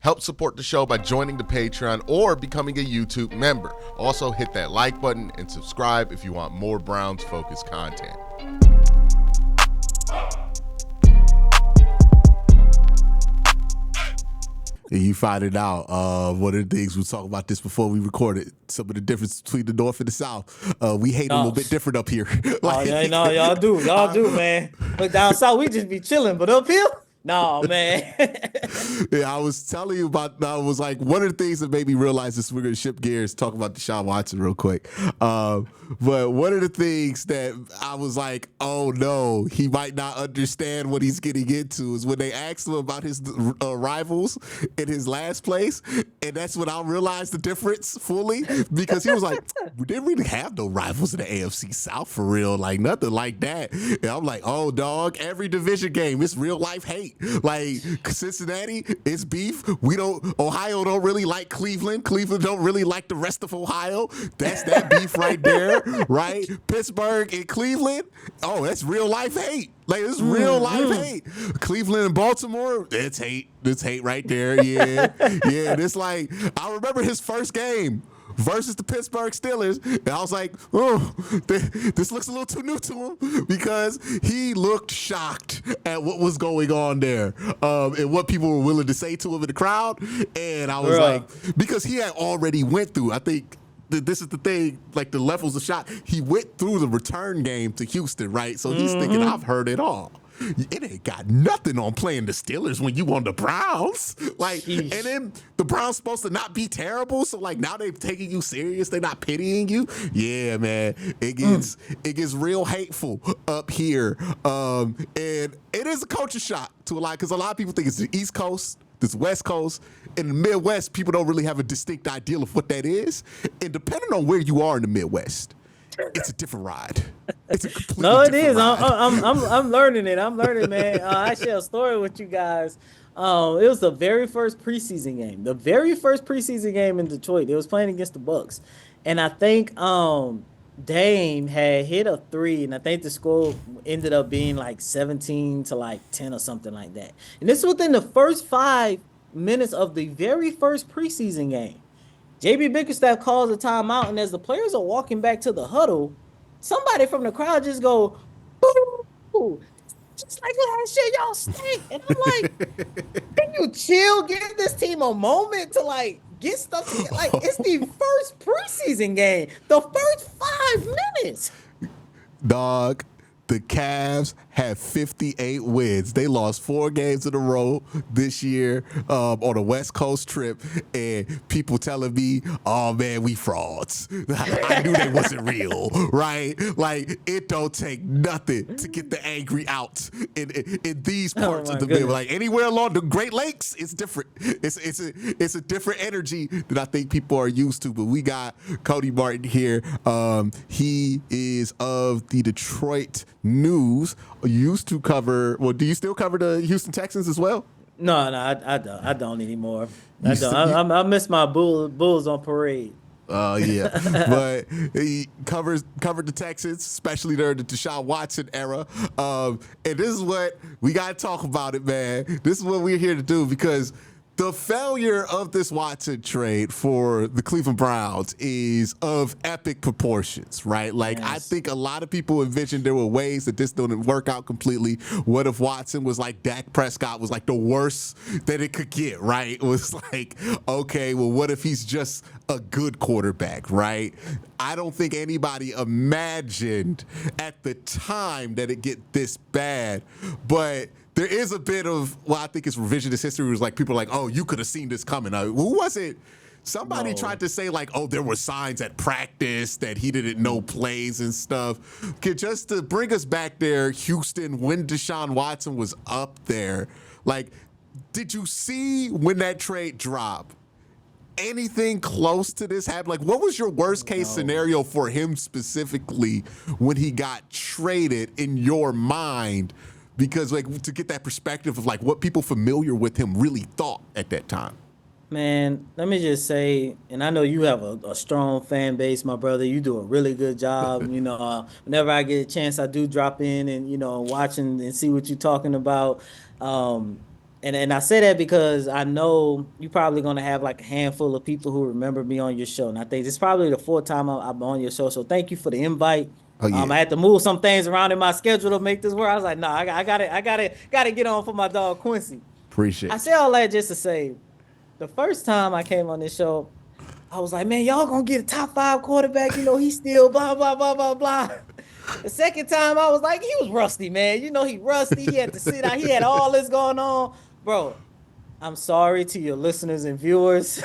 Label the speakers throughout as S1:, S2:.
S1: Help support the show by joining the Patreon or becoming a YouTube member. Also, hit that like button and subscribe if you want more Browns-focused content. And you find it out. One of the things we talked about this before we recorded. Some of the difference between the North and the South. We hate a little bit different up here.
S2: Like, oh, yeah, no, y'all do, man. But down south we just be chilling, but up here, no, man.
S1: Yeah, I was telling you about. I was like, one of the things that made me realize this. We're gonna shift gears, talk about Deshaun Watson real quick. But one of the things that I was like, oh no, he might not understand what he's getting into is when they asked him about his rivals in his last place, and that's when I realized the difference fully, because he was like, we didn't really have no rivals in the AFC South for real, like nothing like that. And I'm like, oh dog, every division game, it's real life hate. Like Cincinnati, it's beef. Ohio don't really like Cleveland. Cleveland don't really like the rest of Ohio. That's that beef right there, right? Pittsburgh and Cleveland, oh, that's real life hate. Like, it's real life hate. Cleveland and Baltimore, it's hate. It's hate right there. Yeah. Yeah. And it's like, I remember his first game versus the Pittsburgh Steelers, and I was like, oh, this looks a little too new to him, because he looked shocked at what was going on there, and what people were willing to say to him in the crowd. And I was like, because he had already went through, I think, this is the thing, like the levels of shot. He went through the return game to Houston, right? So he's thinking, I've heard it all. It ain't got nothing on playing the Steelers when you on the Browns. Like, and then the Browns supposed to not be terrible. So like now they're taking you serious. They're not pitying you. Yeah, man. It gets real hateful up here. And it is a culture shock to a lot, because a lot of people think it's the East Coast, this West Coast. In the Midwest, people don't really have a distinct idea of what that is. And depending on where you are in the Midwest, it's a different ride. It's a completely different ride.
S2: I'm learning it. I'm learning, man. I share a story with you guys. It was the very first preseason game. The very first preseason game in Detroit. They was playing against the Bucks, and I think Dame had hit a 3, and I think the score ended up being like 17 to like 10 or something like that. And this was within the first 5 minutes of the very first preseason game. JB Bickerstaff calls a timeout, and as the players are walking back to the huddle, somebody from the crowd just go, boo, just like last year, y'all stink. And I'm like, can you chill? Give this team a moment to like get stuff together. Like, it's the first preseason game, the first 5 minutes.
S1: Dog, the Cavs have 58 wins. They lost 4 games in a row this year on a West Coast trip, and people telling me, oh man, we frauds. I knew they wasn't real, right? Like, it don't take nothing to get the angry out in these parts of the middle. Like, anywhere along the Great Lakes, it's different. It's a different energy that I think people are used to. But we got COTY Martin here. He is of the Detroit News. Used to cover. Well, do you still cover the Houston Texans as well?
S2: No, I don't anymore. I don't. I miss my Bulls on parade.
S1: Yeah, but he covered the Texans, especially during the Deshaun Watson era. And this is what we got to talk about it, man. This is what we're here to do, because the failure of this Watson trade for the Cleveland Browns is of epic proportions, right? Like, yes. I think a lot of people envisioned there were ways that this didn't work out completely. What if Watson was like Dak Prescott, was like the worst that it could get, right? It was like, okay, well, what if he's just a good quarterback, right? I don't think anybody imagined at the time that it get this bad, but there is a bit of, well, I think it's revisionist history. It was like, people are like, oh, you could have seen this coming. Who was it? Somebody tried to say like, oh, there were signs at practice that he didn't know plays and stuff. Just to bring us back there, Houston, when Deshaun Watson was up there, like, did you see when that trade dropped? Anything close to this happen? Like, what was your worst case scenario for him specifically when he got traded in your mind? Because, like, to get that perspective of like what people familiar with him really thought at that time.
S2: Man, let me just say, and I know you have a strong fan base, my brother. You do a really good job. Whenever I get a chance, I do drop in and, watch and see what you're talking about. And I say that because I know you're probably gonna have like a handful of people who remember me on your show, and I think it's probably the fourth time I'm on your show. So thank you for the invite.
S1: Oh yeah,
S2: I had to move some things around in my schedule to make this work. I was like, no, got to get on for my dog Quincy. I
S1: appreciate
S2: say all that just to say, the first time I came on this show, I was like, man, y'all gonna get a top five quarterback. You know, he's still blah blah blah blah blah. The second time I was like, he was rusty, man. You know, he rusty. He had to sit out. He had all this going on, bro. I'm sorry to your listeners and viewers.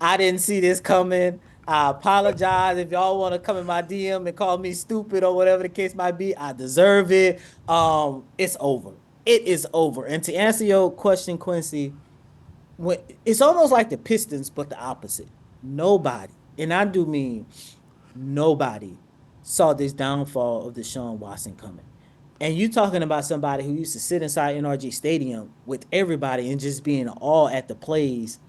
S2: I didn't see this coming. I apologize if y'all want to come in my DM and call me stupid or whatever the case might be. I deserve it. It's over. It is over. And to answer your question, Quincy, when it's almost like the Pistons, but the opposite. Nobody, and I do mean nobody, saw this downfall of Deshaun Watson coming. And you talking about somebody who used to sit inside NRG Stadium with everybody and just being all at the plays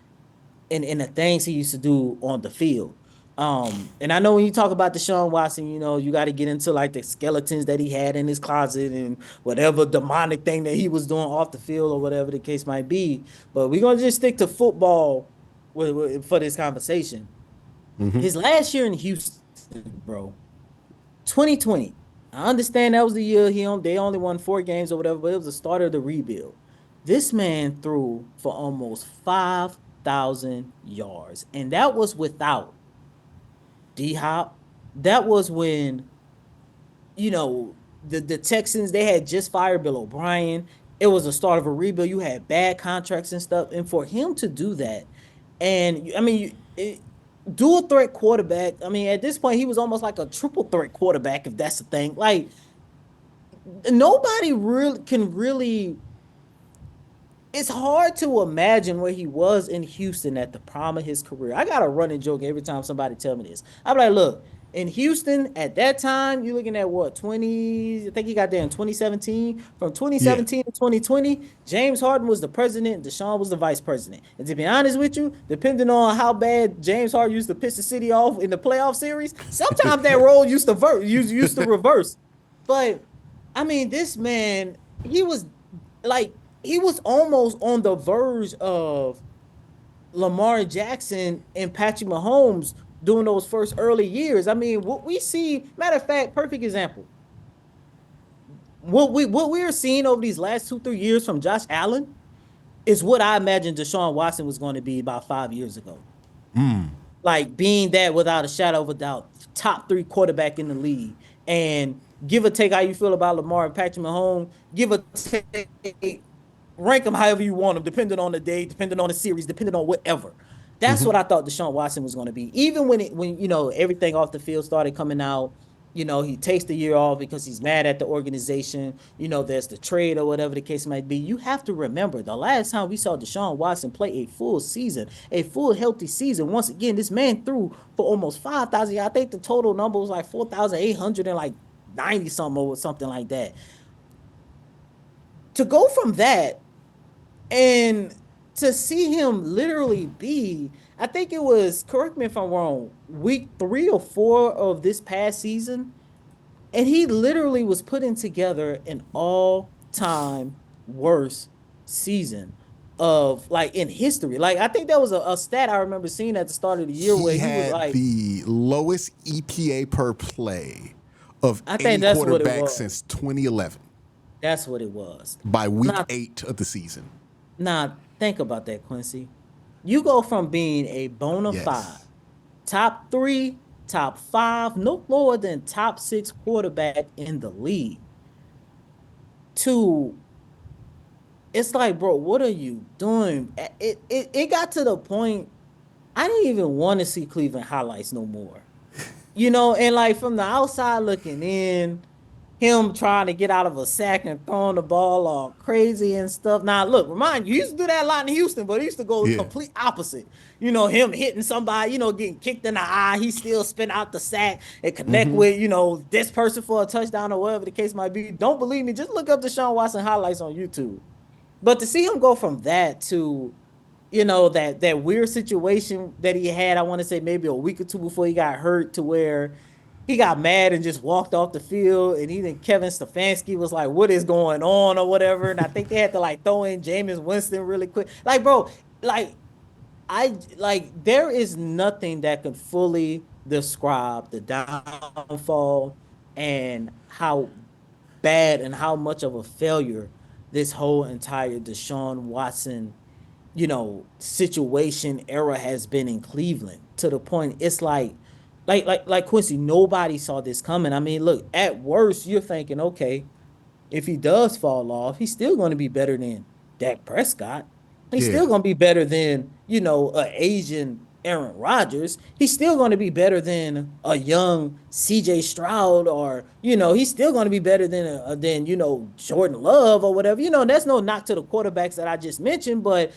S2: and the things he used to do on the field. And I know when you talk about Deshaun Watson, you know, you got to get into like the skeletons that he had in his closet and whatever demonic thing that he was doing off the field or whatever the case might be. But we're gonna just stick to football for this conversation. His last year in Houston, bro, 2020. I understand that was the year they only won 4 games or whatever, but it was the start of the rebuild. This man threw for almost 5,000 yards, and that was without D Hop. That was when you know the Texans they had just fired Bill O'Brien. It was the start of a rebuild. You had bad contracts and stuff, and for him to do that, and I mean, dual threat quarterback. I mean, at this point, he was almost like a triple threat quarterback, if that's the thing. Like nobody really can really. It's hard to imagine where he was in Houston at the prime of his career. I got a running joke every time somebody tell me this. I'm like, look, in Houston at that time, you're looking at what 20? I think he got there in 2017. From
S1: yeah.
S2: 2017 to 2020, James Harden was the president, Deshaun was the vice president. And to be honest with you, depending on how bad James Harden used to piss the city off in the playoff series, sometimes that role used to reverse. But I mean, this man, he was like he was almost on the verge of Lamar Jackson and Patrick Mahomes during those first early years. I mean, what we see, matter of fact, perfect example. What we are seeing over these last 2 3 years from Josh Allen is what I imagined Deshaun Watson was going to be about 5 years ago. Like being that without a shadow of a doubt, top three quarterback in the league. And give or take how you feel about Lamar and Patrick Mahomes, give or take rank them however you want them, depending on the day, depending on the series, depending on whatever. That's what I thought Deshaun Watson was going to be. Even when everything off the field started coming out, he takes the year off because he's mad at the organization. There's the trade or whatever the case might be. You have to remember the last time we saw Deshaun Watson play a full season, a full healthy season. Once again, this man threw for almost 5,000. I think the total number was like 4,800 and like 90 something or something like that. To go from that and to see him literally be, I think it was, correct me if I'm wrong, week 3 or 4 of this past season, and he literally was putting together an all-time worst season of like in history. Like I think that was a stat I remember seeing at the start of the year where
S1: He
S2: he was
S1: had
S2: like,
S1: the lowest EPA per play of
S2: I
S1: any
S2: think that's what it
S1: quarterback
S2: was.
S1: since 2011
S2: That's what it was.
S1: by week
S2: Now,
S1: 8 of the season.
S2: now think about that, Quincy. You go from being a bona fide
S1: Yes.
S2: top three, top five, no lower than top six quarterback in the league to it's like, bro, what are you doing? It got to the point I didn't even want to see Cleveland highlights no more. And like from the outside looking in, him trying to get out of a sack and throwing the ball all crazy and stuff. Now, look, remind you, he used to do that a lot in Houston, but he used to go
S1: Yeah.
S2: complete opposite. Him hitting somebody, getting kicked in the eye. He still spin out the sack and connect with, this person for a touchdown or whatever the case might be. Don't believe me? Just look up the Deshaun Watson highlights on YouTube. But to see him go from that to, that weird situation that he had, I want to say maybe a week or two before he got hurt, to where he got mad and just walked off the field. And even Kevin Stefanski was like, "What is going on?" or whatever. And I think they had to like throw in Jameis Winston really quick. Like, bro, like there is nothing that could fully describe the downfall and how bad and how much of a failure this whole entire Deshaun Watson, situation era has been in Cleveland, to the point it's like Quincy, nobody saw this coming. I mean, look, at worst, you're thinking, okay, if he does fall off, he's still going to be better than Dak Prescott. He's
S1: Yeah.
S2: still going to be better than, a Asian Aaron Rodgers. He's still going to be better than a young CJ Stroud, or, he's still going to be better than Jordan Love or whatever. That's no knock to the quarterbacks that I just mentioned, but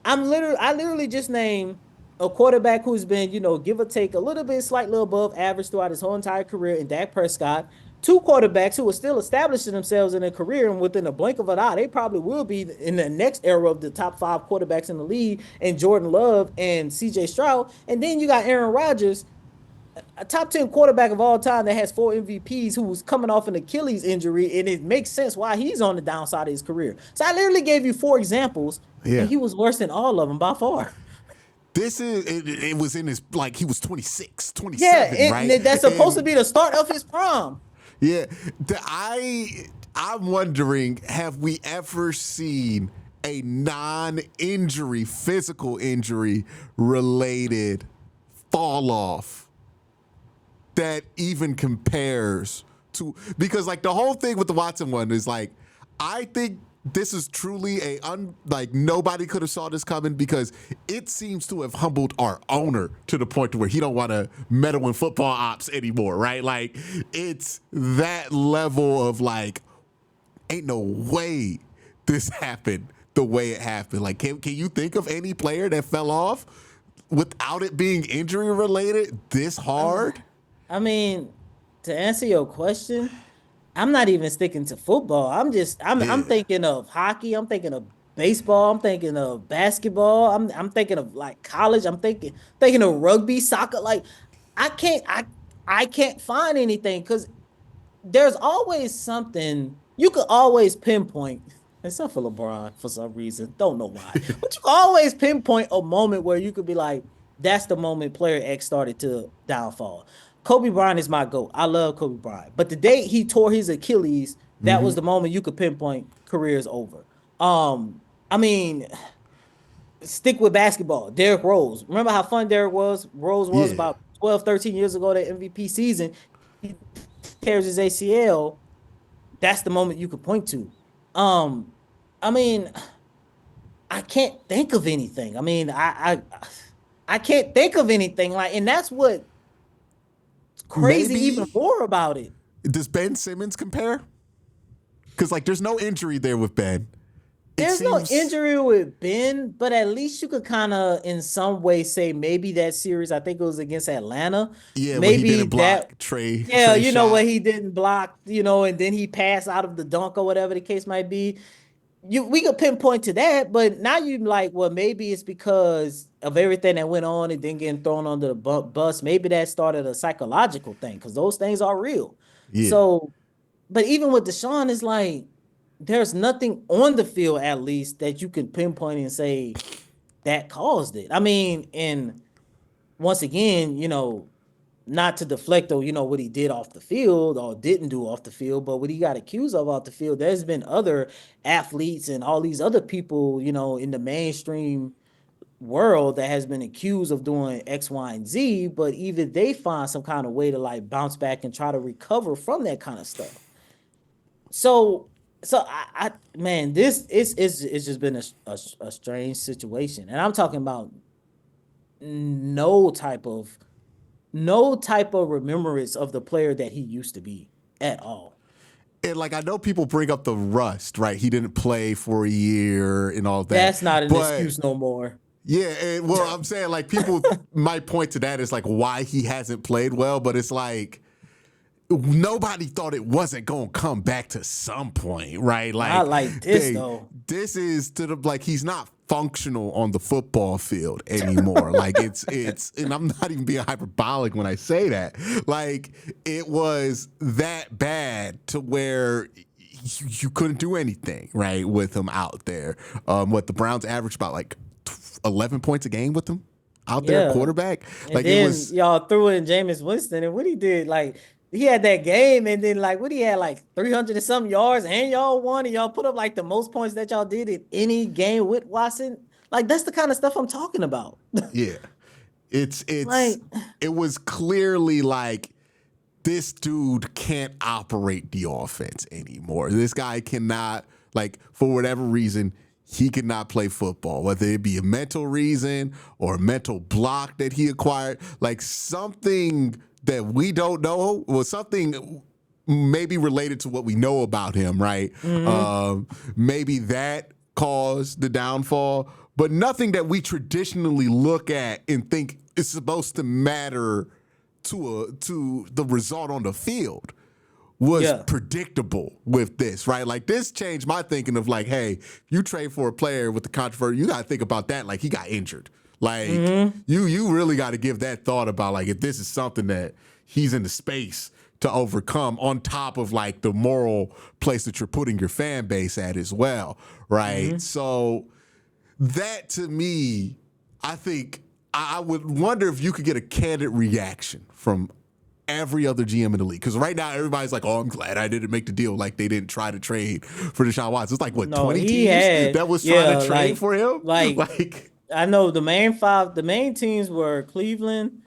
S2: I literally just named a quarterback who's been, give or take a little bit, slightly above average throughout his whole entire career in Dak Prescott. Two quarterbacks who are still establishing themselves in their career, and within a blink of an eye, they probably will be in the next era of the top five quarterbacks in the league, and Jordan Love and CJ Stroud. And then you got Aaron Rodgers, a top 10 quarterback of all time that has four MVPs, who's coming off an Achilles injury, and it makes sense why he's on the downside of his career. So I literally gave you four examples, and
S1: Yeah.
S2: he was worse than all of them by far.
S1: It was in his, like, he was 26,
S2: Yeah,
S1: 27, right?
S2: that's supposed to
S1: And
S2: be the start of his prime.
S1: yeah, I'm wondering, have we ever seen a non-injury, physical injury related fall off that even compares to, because like the whole thing with the Watson one is like, I think this is truly like nobody could have saw this coming, because it seems to have humbled our owner to the point to where he don't want to meddle in football ops anymore, right? Like, it's that level of like, ain't no way this happened the way it happened. Like, can you think of any player that fell off without it being injury related this hard?
S2: I mean, to answer your question, I'm not even sticking to football. I'm
S1: Yeah.
S2: thinking of hockey. I'm thinking of baseball. I'm thinking of basketball. I'm thinking of like college. I'm thinking of rugby, soccer. Like I can't I I can't find anything, because there's always something you could always pinpoint, except for LeBron for some reason. Don't know why. But you can always pinpoint a moment where you could be like, that's the moment player X started to downfall. Kobe Bryant is my GOAT. I love Kobe Bryant. But the day he tore his Achilles, that was the moment you could pinpoint career is over. I mean, stick with basketball. Derrick Rose. Remember how fun Rose was
S1: Yeah.
S2: about 12, 13 years ago, that MVP season. He tears his ACL. That's the moment you could point to. Um, I mean, I can't think of anything. I mean, I can't think of anything like, and that's what's crazy even
S1: Maybe,
S2: more about it.
S1: does Ben Simmons compare? Because like there's no injury there with Ben. It
S2: There's no
S1: seems,
S2: injury with Ben, but at least you could kind of, in some way, say maybe that series, I think it was against Atlanta,
S1: yeah, when he
S2: maybe
S1: didn't
S2: that,
S1: block Trey
S2: yeah, where
S1: shot.
S2: he didn't block, and then he passed out of the dunk or whatever the case might be. We could pinpoint to that, but now you like, well, maybe it's because of everything that went on and then getting thrown under the bus. Maybe that started a psychological thing, because those things are real.
S1: Yeah.
S2: So, but even with Deshaun, it's like there's nothing on the field, at least, that you can pinpoint and say that caused it. I mean, and once again, not to deflect on, what he did off the field or didn't do off the field, but what he got accused of off the field, there's been other athletes and all these other people, in the mainstream world that has been accused of doing X, Y, and Z, but even they find some kind of way to like bounce back and try to recover from that kind of stuff. So, I man, this is it's just been a strange situation, and I'm talking about no type of no type of remembrance of the player that he used to be at all.
S1: And like I know people bring up the rust, right? He didn't play for a year and all that.
S2: That's not an
S1: But
S2: excuse no more.
S1: yeah, and well, I'm saying like people might point to that as like why he hasn't played well, but it's like nobody thought it wasn't going to come back to some point, right?
S2: Not like this though.
S1: This is to the like he's not functional on the football field anymore. Like it's and I'm not even being hyperbolic when I say that. Like it was that bad to where you couldn't do anything, right, with him out there. What the Browns averaged about like 11 points a game with him out there, quarterback.
S2: And
S1: like
S2: then
S1: it was
S2: y'all threw in Jameis Winston, and what he did, like he had that game, and then like what he had like 300 and something yards, and y'all won, and y'all put up like the most points that y'all did in any game with Watson. Like that's the kind of stuff I'm talking about.
S1: yeah. It's
S2: Like,
S1: it was clearly like this dude can't operate the offense anymore. This guy cannot, like, for whatever reason, he could not play football, whether it be a mental reason or a mental block that he acquired, like something that we don't know, or something maybe related to what we know about him, right? Maybe that caused the downfall, but nothing that we traditionally look at and think is supposed to matter to the result on the field was predictable with this, right? Like this changed my thinking of like, hey, you trade for a player with the controversy, you got to think about that like he got injured. Like you really got to give that thought about like if this is something that he's in the space to overcome on top of like the moral place that you're putting your fan base at as well, right? So that to me, I think I would wonder if you could get a candid reaction from every other GM in the league. Because right now, everybody's like, oh, I'm glad I didn't make the deal. Like, they didn't try to trade for Deshaun Watson. It's like, what, 20 teams that was trying to trade for him?
S2: Like, I know the main teams were Cleveland,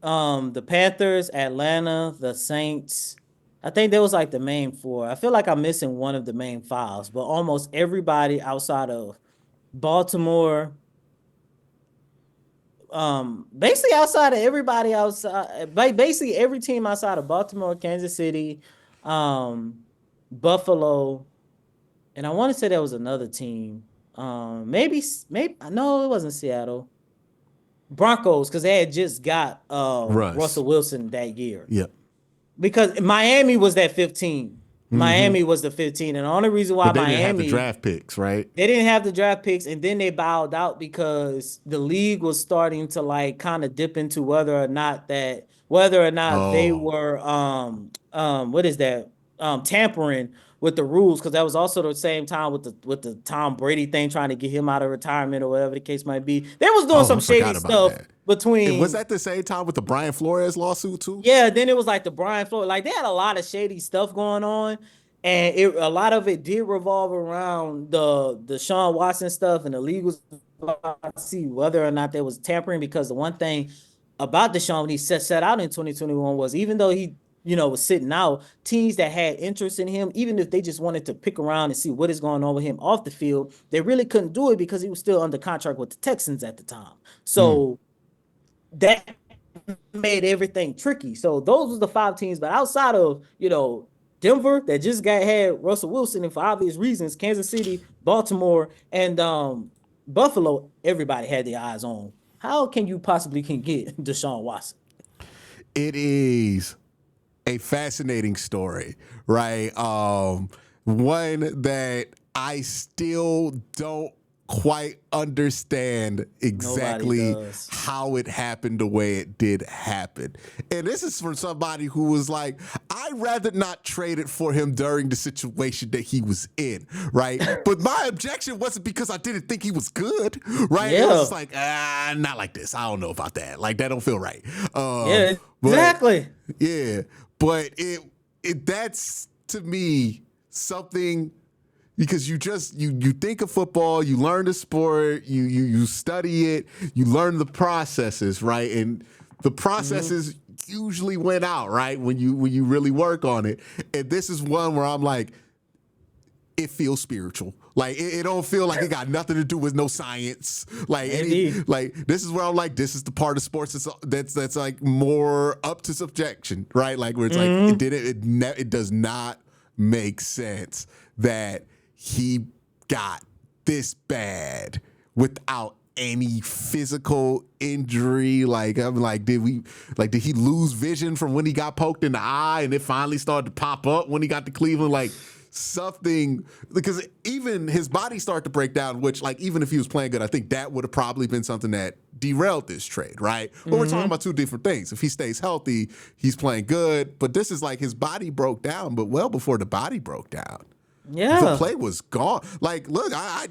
S2: the Panthers, Atlanta, the Saints. I think that was like the main four. I feel like I'm missing one of the main fives, but almost everybody outside of Baltimore, basically outside of everybody outside, basically every team outside of Baltimore, Kansas City, Buffalo, and I want to say there was another team. Maybe no, it wasn't Seattle. Broncos, because they had just got Russell Wilson that year.
S1: Yep.
S2: Because Miami was that 15. Miami was the 15, and the only reason why
S1: Miami didn't have the draft picks, right?
S2: They didn't have the draft picks, and then they bowed out because the league was starting to like kind of dip into whether or not they were what is that tampering with the rules, because that was also the same time with the Tom Brady thing, trying to get him out of retirement or whatever the case might be. They was doing some shady stuff between.
S1: And was that the same time with the Brian Flores lawsuit too?
S2: Yeah, then it was like the Brian Flores. Like they had a lot of shady stuff going on, and a lot of it did revolve around the Sean Watson stuff, and the league was about to see whether or not there was tampering, because the one thing about Deshaun when he set out in 2021 was, even though he was sitting out, teams that had interest in him, even if they just wanted to pick around and see what is going on with him off the field, they really couldn't do it because he was still under contract with the Texans at the time. So that made everything tricky. So those were the 5 teams, but outside of Denver, that just had Russell Wilson, and for obvious reasons, Kansas City, Baltimore, and Buffalo, everybody had their eyes on. How can you possibly get Deshaun Watson?
S1: It is a fascinating story, right? One that I still don't quite understand exactly how it happened the way it did happen. And this is from somebody who was like, I'd rather not trade it for him during the situation that he was in, right? But my objection wasn't because I didn't think he was good, right? It was like, not like this. I don't know about that. Like, that don't feel right.
S2: Yeah, exactly.
S1: But it that's, to me, something. Because you think of football, you learn the sport, you study it, you learn the processes, right? And the processes usually went out, right, when you really work on it. And this is one where I'm like, it feels spiritual. Like it don't feel like it got nothing to do with no science. Like this is where I'm like, this is the part of sports that's like more up to subjection, right? Like where it's like it does not make sense that he got this bad without any physical injury. Like, I'm like, did he lose vision from when he got poked in the eye and it finally started to pop up when he got to Cleveland? Like, something, because even his body started to break down, which, like, even if he was playing good, I think that would have probably been something that derailed this trade, right? But we're talking about two different things. If he stays healthy, he's playing good, but this is like his body broke down, but well before the body broke down.
S2: Yeah.
S1: The play was gone. Like, look, I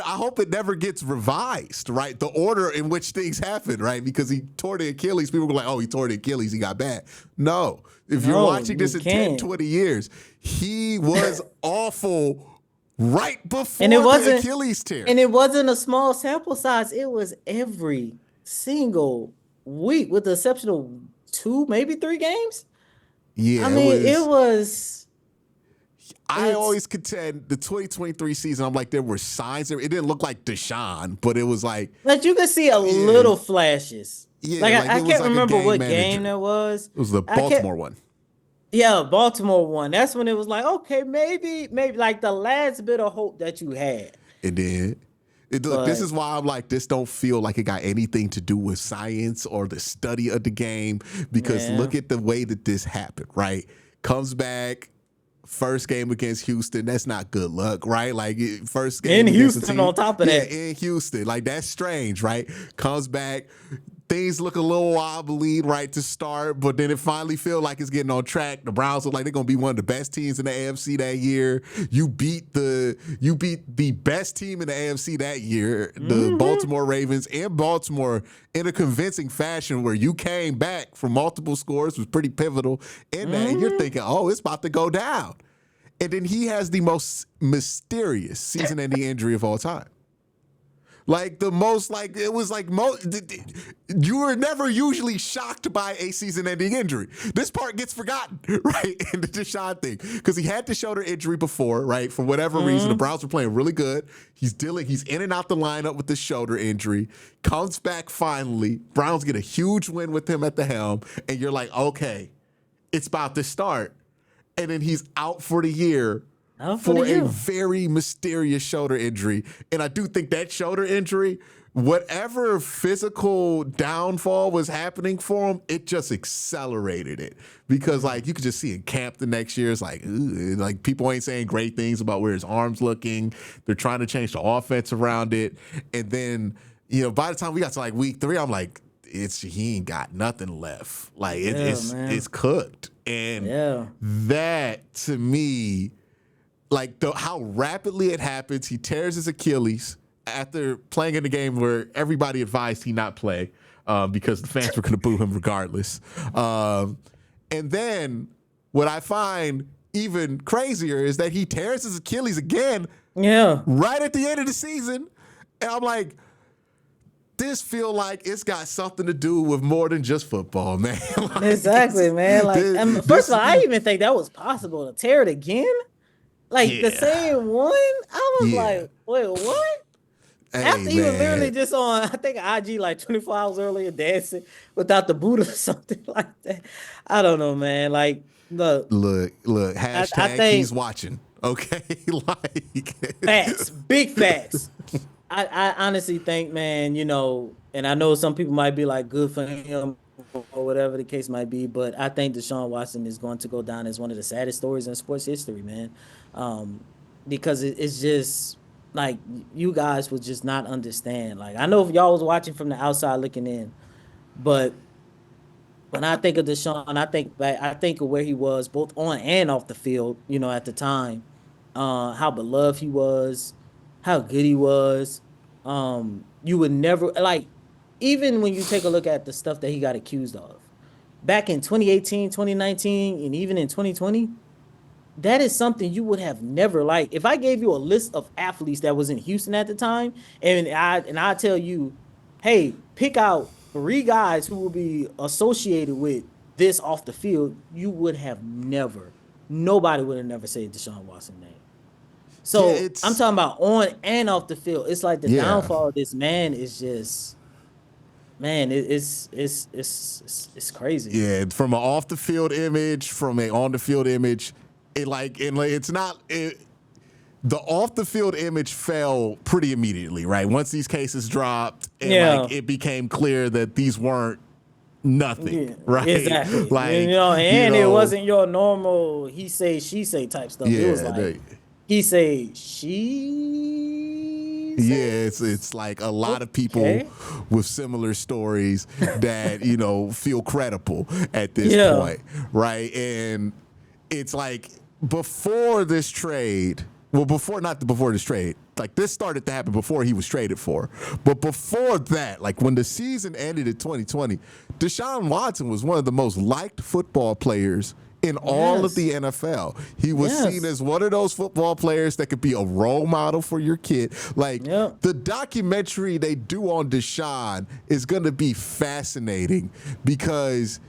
S1: hope it never gets revised, right? The order in which things happen, right? Because he tore the Achilles. People were like, oh, he tore the Achilles, he got bad. No. If you're watching this in 10, 20 years, he was awful right before the Achilles tear.
S2: And it wasn't a small sample size. It was every single week, with the exception of 2, maybe 3 games.
S1: Yeah,
S2: I mean, it was.
S1: I always contend the 2023 season, I'm like, there were signs there. It didn't look like Deshaun, but it was like
S2: you could see a little flashes.
S1: Yeah,
S2: like I can't remember what
S1: manager.
S2: game that was.
S1: It was the Baltimore one.
S2: Yeah, Baltimore one. That's when it was like, okay, maybe like the last bit of hope that you had.
S1: It did. Look, this is why I'm like, this don't feel like it got anything to do with science or the study of the game, because look at the way that this happened, right? Comes back. First game against Houston, that's not good luck, right? Like, first game
S2: in Houston on top of that.
S1: Yeah, in Houston. Like, that's strange, right? Comes back, things look a little wobbly, right, to start, but then it finally feels like it's getting on track. The Browns look like they're going to be one of the best teams in the AFC that year. You beat the best team in the AFC that year, the Baltimore Ravens, and Baltimore in a convincing fashion, where you came back from multiple scores, was pretty pivotal in that, and you're thinking, oh, it's about to go down. And then he has the most mysterious season-ending injury of all time. Like, the most, like, it was like, you were never usually shocked by a season-ending injury. This part gets forgotten, right, in the Deshaun thing. Because he had the shoulder injury before, right, for whatever reason. The Browns were playing really good. He's in and out the lineup with the shoulder injury. Comes back finally. Browns get a huge win with him at the helm. And you're like, okay, it's about to start. And then he's out for the year for a very mysterious shoulder injury. And I do think that shoulder injury, whatever physical downfall was happening for him, it just accelerated it. Because, like, you could just see in camp the next year, it's like, like, people ain't saying great things about where his arm's looking. They're trying to change the offense around it. And then, by the time we got to, like, week 3, I'm like, he ain't got nothing left. Like, it's cooked. And that, to me, like, how rapidly it happens. He tears his Achilles after playing in a game where everybody advised he not play because the fans were going to boo him regardless. And then what I find even crazier is that he tears his Achilles again right at the end of the season. And I'm like, this feel like it's got something to do with more than just football, man. Like,
S2: exactly, man. Like, first of all, I didn't even think that was possible to tear it again. Like, the same one? I was like, wait, what?
S1: Hey,
S2: after you were literally just on, I think, IG like 24 hours earlier dancing without the boot or something like that. I don't know, man. Like, look.
S1: Hashtag I think, he's watching. Okay? Like,
S2: facts. Big facts. I honestly think, man, and I know some people might be like, good for him or whatever the case might be, but I think Deshaun Watson is going to go down as one of the saddest stories in sports history, man. Because it's just, like, you guys would just not understand. Like, I know if y'all was watching from the outside looking in, but when I think of Deshaun, I think of where he was both on and off the field, at the time, how beloved he was, how good he was. You would never, like, even when you take a look at the stuff that he got accused of back in 2018, 2019, and even in 2020, that is something you would have never, like, if I gave you a list of athletes that was in Houston at the time, and I tell you, hey, pick out 3 guys who will be associated with this off the field, you would have nobody would have never said Deshaun Watson's name. So I'm talking about on and off the field. It's like the downfall of this man is just, man, it's crazy.
S1: Yeah, from an off the field image, from an on the field image, it's not. the off the field image fell pretty immediately, right? Once these cases dropped and
S2: Yeah.
S1: like it became clear that these weren't nothing,
S2: Yeah,
S1: right?
S2: exactly.
S1: Like,
S2: And it wasn't your normal he say she say type stuff. It was
S1: yeah,
S2: like he say she say.
S1: it's like a lot of people
S2: Okay.
S1: with similar stories that, feel credible at this
S2: Yeah.
S1: point, right? And it's like before this trade, well, not before this trade, like this started to happen before he was traded for. But before that, like when the season ended in 2020, Deshaun Watson was one of the most liked football players in all of the NFL. He was seen as one of those football players that could be a role model for your kid. Like the documentary they do on Deshaun is going to be fascinating because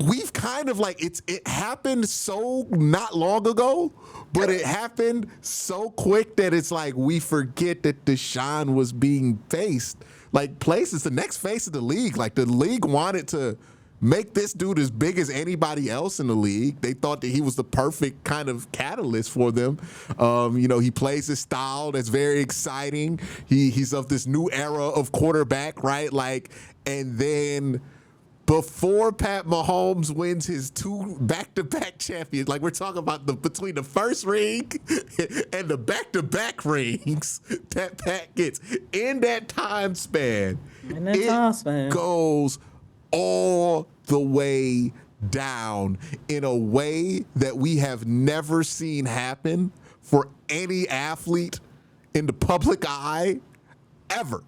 S1: we've kind of like it happened so not long ago, but it happened so quick that it's like we forget that Deshaun was being faced. Like places the next face of the league. Like the league wanted to make this dude as big as anybody else in the league. They thought that he was the perfect kind of catalyst for them. He plays his style that's very exciting. He's of this new era of quarterback, right? Like, and then before Pat Mahomes wins his 2 back-to-back champions, like we're talking about between the first ring and the back-to-back rings that Pat gets in that time span, it goes all the way down in a way that we have never seen happen for any athlete in the public eye ever.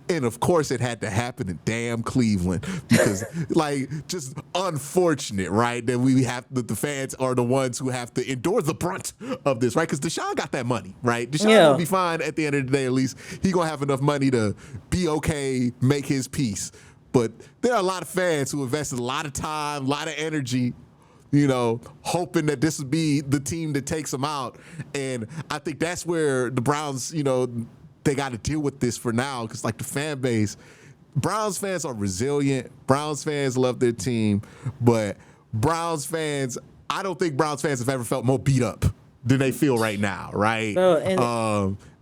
S1: And of course it had to happen in damn Cleveland because like just unfortunate, right? That we have the fans are the ones who have to endure the brunt of this, right? Because Deshaun got that money, right? Deshaun will be fine at the end of the day. At least he gonna have enough money to be okay, make his peace. But there are a lot of fans who invested a lot of time, a lot of energy, hoping that this would be the team that takes them out. And I think that's where the Browns, they got to deal with this for now because, like, the fan base, Browns fans are resilient. Browns fans love their team. But Browns fans, I don't think Browns fans have ever felt more beat up than they feel right now, right?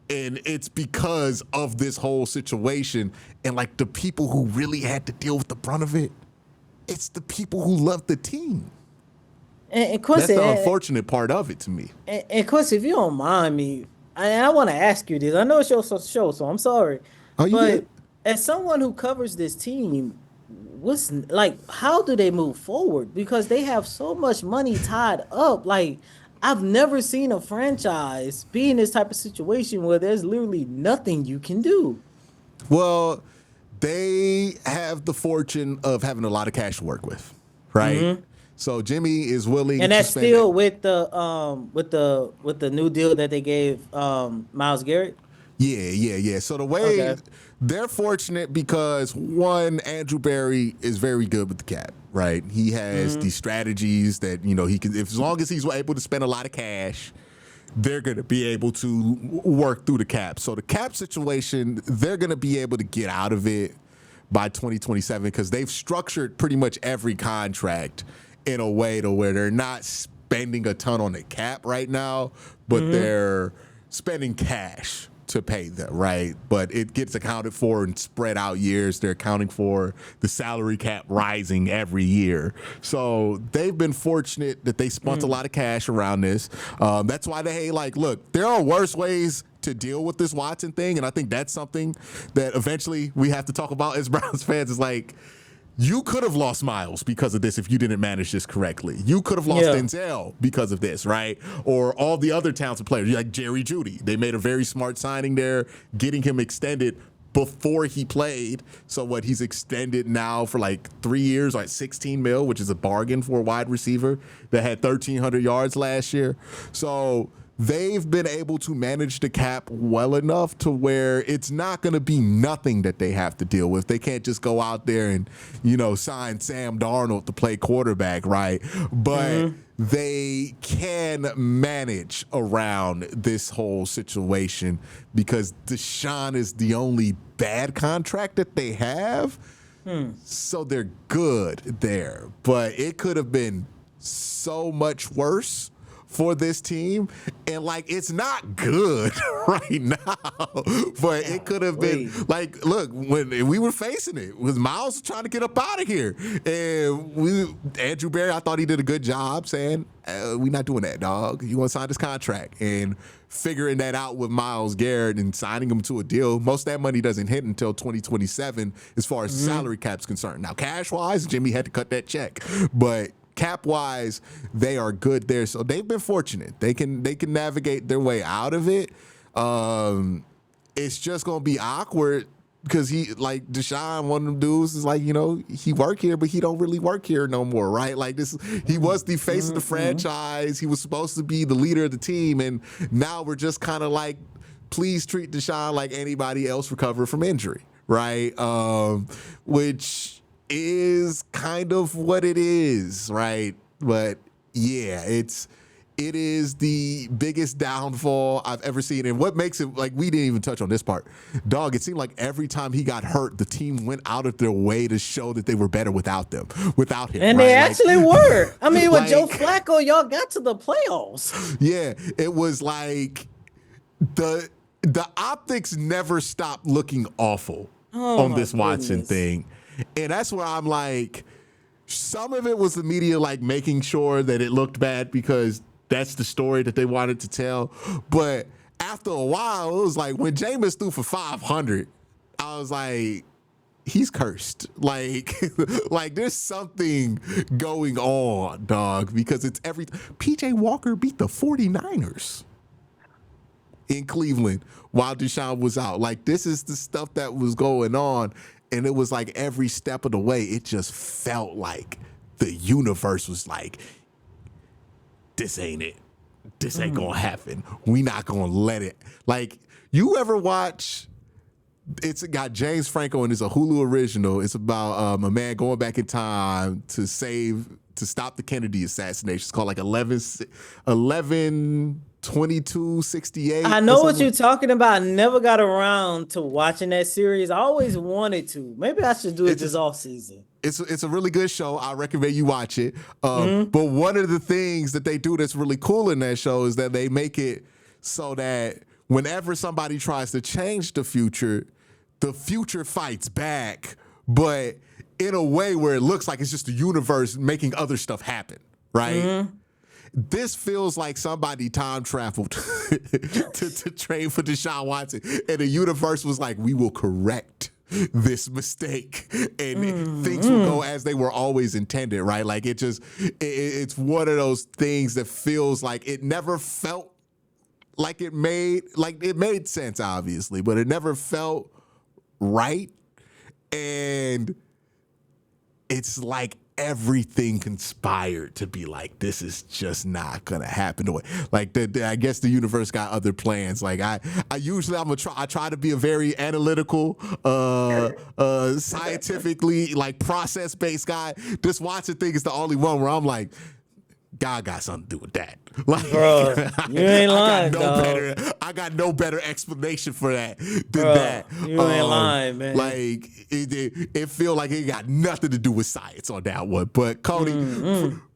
S1: And it's because of this whole situation. And, like, the people who really had to deal with the brunt of it, it's the people who love the team.
S2: And Quincy,
S1: that's the unfortunate part of it to me.
S2: And Quincy, if you don't mind me, I want to ask you this. I know it's your show, so I'm sorry. But as someone who covers this team, how do they move forward? Because they have so much money tied up. Like, I've never seen a franchise be in this type of situation where there's literally nothing you can do.
S1: Well, they have the fortune of having a lot of cash to work with, right? Mm-hmm. So Jimmy is willing,
S2: and that's still with the new deal that they gave Myles Garrett.
S1: Yeah. So the way they're fortunate because one, Andrew Berry is very good with the cap, right? He has these strategies that he can, as long as he's able to spend a lot of cash, they're going to be able to work through the cap. So the cap situation, they're going to be able to get out of it by 2027 because they've structured pretty much every contract in a way to where they're not spending a ton on the cap right now, but they're spending cash to pay them, right? But it gets accounted for in spread out years. They're accounting for the salary cap rising every year. So they've been fortunate that they spent a lot of cash around this. That's why look, there are worse ways to deal with this Watson thing, and I think that's something that eventually we have to talk about as Browns fans is like, you could have lost Myles because of this if you didn't manage this correctly. You could have lost Denzel because of this, right? Or all the other talented players, like Jerry Jeudy. They made a very smart signing there, getting him extended before he played. So he's extended now for like 3 years, like $16 million, which is a bargain for a wide receiver that had 1,300 yards last year. So they've been able to manage the cap well enough to where it's not going to be nothing that they have to deal with. They can't just go out there and, sign Sam Darnold to play quarterback, right? But they can manage around this whole situation because Deshaun is the only bad contract that they have. So they're good there. But it could have been so much worse for this team, and like it's not good right now, but it could have been like, look, when we were facing it, was Miles trying to get up out of here, and Andrew Barry, I thought he did a good job saying, we're not doing that, dog. You want to sign this contract, and figuring that out with Myles Garrett and signing him to a deal. Most of that money doesn't hit until 2027 as far as salary cap's concerned. Now, cash-wise, Jimmy had to cut that check, but cap-wise, they are good there. So they've been fortunate. They can navigate their way out of it. It's just going to be awkward because he, like Deshaun, one of them dudes is like, he work here, but he don't really work here no more, right? Like this, he was the face of the franchise. He was supposed to be the leader of the team, and now we're just kind of like, please treat Deshaun like anybody else recover from injury, right? Which is kind of what it is, right? But yeah, it is the biggest downfall I've ever seen. And what makes it, like, we didn't even touch on this part. Dog, it seemed like every time he got hurt, the team went out of their way to show that they were better without him.
S2: And they actually were. I mean, with Joe Flacco, y'all got to the playoffs.
S1: Yeah, it was like the optics never stopped looking awful on this Watson thing. And that's where I'm like, some of it was the media like making sure that it looked bad because that's the story that they wanted to tell. But after a while, it was like when Jameis threw for 500, I was like, he's cursed. Like there's something going on, dog, because it's PJ Walker beat the 49ers in Cleveland while Deshaun was out. Like, this is the stuff that was going on. And it was like every step of the way, it just felt like the universe was like, this ain't it. This ain't gonna happen. We not gonna let it. Like, you ever watch, it's got James Franco and it's a Hulu original. It's about a man going back in time to stop the Kennedy assassination. It's called like 11/22/68.
S2: I know what you're talking about. I never got around to watching that series. I always wanted to. Maybe I should do it this off season.
S1: It's a really good show. I recommend you watch it. But one of the things that they do that's really cool in that show is that they make it so that whenever somebody tries to change the future fights back, but in a way where it looks like it's just the universe making other stuff happen, right? This feels like somebody time traveled to train for Deshaun Watson, and the universe was like, we will correct this mistake, and things will go as they were always intended, right? Like, it's one of those things that feels like it never felt like it made sense, obviously, but it never felt right. And it's like everything conspired to be like, this is just not gonna happen. Like, I guess the universe got other plans. Like, I try to be a very analytical, scientifically, like, process-based guy. This Watson thing is the only one where I'm like, God got something to do with that. Like,
S2: bro, you ain't lying,
S1: I got no better explanation for that than that.
S2: You ain't lying, man.
S1: Like, it feel like it got nothing to do with science on that one. But COTY,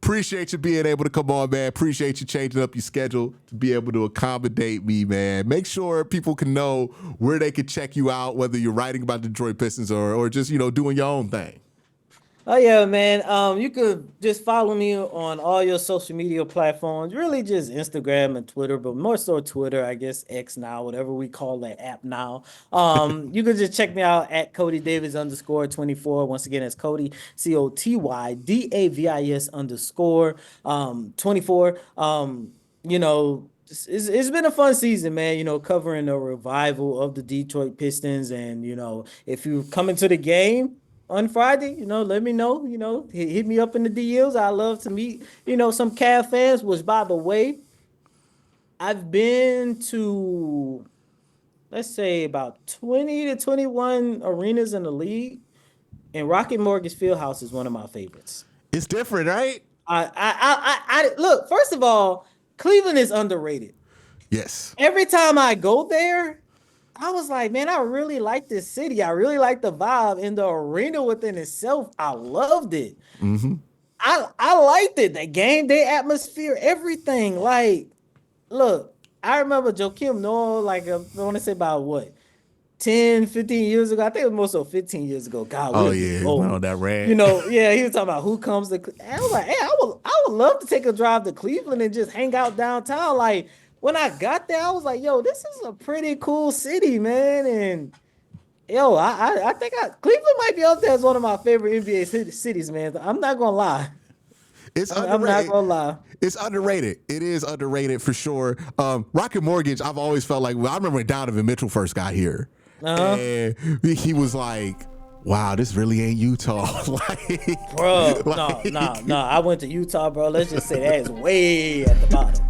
S1: appreciate you being able to come on, man. Appreciate you changing up your schedule to be able to accommodate me, man. Make sure people can know where they can check you out, whether you're writing about the Detroit Pistons or just, doing your own thing.
S2: Oh yeah, man. You could just follow me on all your social media platforms. Really, just Instagram and Twitter, but more so Twitter, I guess X now, whatever we call that app now. You could just check me out at COTY Davis _24. Once again, that's COTY COTY DAVIS _24. It's been a fun season, man. Covering the revival of the Detroit Pistons, and if you come into the game on Friday, let me know, hit me up in the DMs. I love to meet, some Cavs fans, which, by the way, I've been to, let's say, about 20 to 21 arenas in the league, and Rocket Mortgage Fieldhouse is one of my favorites.
S1: It's different, right?
S2: I look, first of all, Cleveland is underrated.
S1: Yes.
S2: Every time I go there, I was like, man, I really like this city. I really like the vibe, and the arena within itself. I loved it. I liked it. The game, day atmosphere, everything. Like, look, I remember Joakim Noah, like, I want to say about what, 10, 15 years ago. I think it was more so 15 years ago. God,
S1: Oh
S2: we're getting
S1: yeah, went on
S2: old.
S1: that rant.
S2: You know, yeah, he was talking about who comes to. I was like, hey, I would love to take a drive to Cleveland and just hang out downtown. Like when I got there, I was like, yo, this is a pretty cool city, man. And yo, I think Cleveland might be up there as one of my favorite NBA cities, man. I'm not gonna lie.
S1: It's
S2: I'm not
S1: underrated.
S2: gonna lie.
S1: It's underrated. It is underrated for sure. Rocket Mortgage, I've always felt like, well, I remember when Donovan Mitchell first got here. And he was like, wow, this really ain't Utah.
S2: Bro, no. I went to Utah, bro. Let's just say that is way at the bottom.